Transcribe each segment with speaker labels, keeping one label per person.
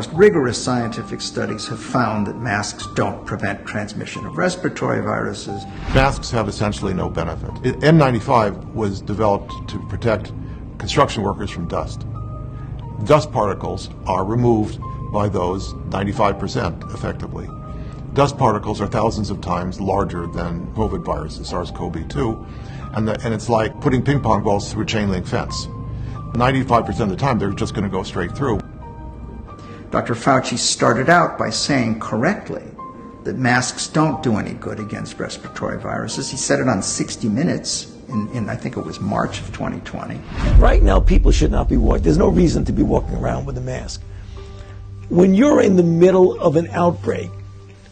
Speaker 1: most rigorous scientific studies have found that masks don't prevent transmission of respiratory viruses.
Speaker 2: Masks have essentially no benefit. N95 was developed to protect construction workers from dust. Dust particles are removed by those 95% effectively. Dust particles are thousands of times larger than COVID viruses, SARS-CoV-2, and it's like putting ping pong balls through a chain link fence. 95% of the time, they're just going to go straight through.
Speaker 1: Dr. Fauci started out by saying correctly that masks don't do any good against respiratory viruses. He said it on 60 Minutes in I think it was March of 2020.
Speaker 3: Right now, people should not be walking. There's no reason to be walking around with a mask. When you're in the middle of an outbreak,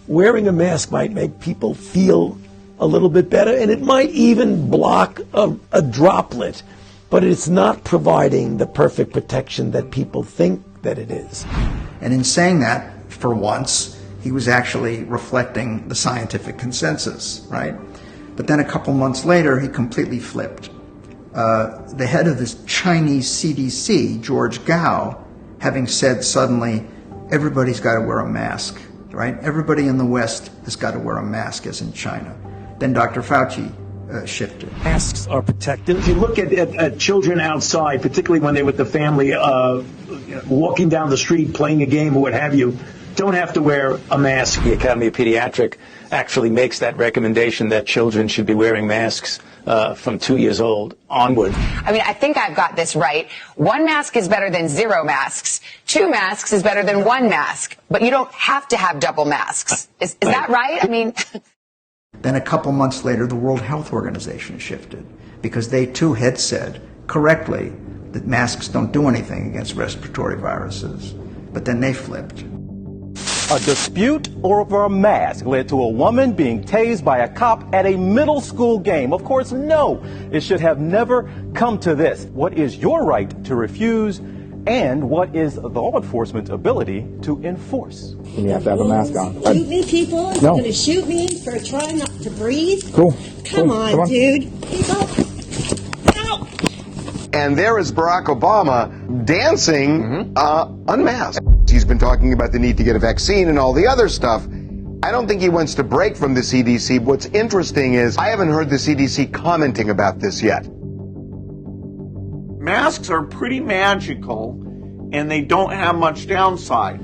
Speaker 3: wearing a mask might make people feel a little bit better, and it might even block a droplet, but it's not providing the perfect protection that people think that it is.
Speaker 1: And in saying that, for once, he was actually reflecting the scientific consensus, right? But then a couple months later, he completely flipped. The head of this Chinese CDC, George Gao, having said suddenly, everybody's got to wear a mask, right? Everybody in the West has got to wear a mask, as in China. Then Dr. Fauci shifted.
Speaker 3: Masks are protective.
Speaker 4: If you look at children outside, particularly when they're with the family, walking down the street, playing a game or what have you, don't have to wear a mask.
Speaker 5: The Academy of Pediatrics actually makes that recommendation that children should be wearing masks from 2 years old onward.
Speaker 6: I mean, I think I've got this right. 1 mask is better than 0 masks. 2 masks is better than 1 mask. But you don't have to have double masks. Is that right? I mean...
Speaker 1: Then a couple months later, the World Health Organization shifted because they too had said correctly that masks don't do anything against respiratory viruses. But then they flipped.
Speaker 7: A dispute over a mask led to a woman being tased by a cop at a middle school game. Of course, no, it should have never come to this. What is your right to refuse, and what is the law enforcement ability to enforce?
Speaker 8: You have to have a mask on.
Speaker 9: Shoot me, people?
Speaker 8: No.
Speaker 9: Going to shoot me for trying not to breathe?
Speaker 8: Cool.
Speaker 9: Come on, dude. People. Ow.
Speaker 10: And there is Barack Obama dancing unmasked. He's been talking about the need to get a vaccine and all the other stuff. I don't think he wants to break from the CDC. What's interesting is I haven't heard the CDC commenting about this yet.
Speaker 11: Masks are pretty magical, and they don't have much downside.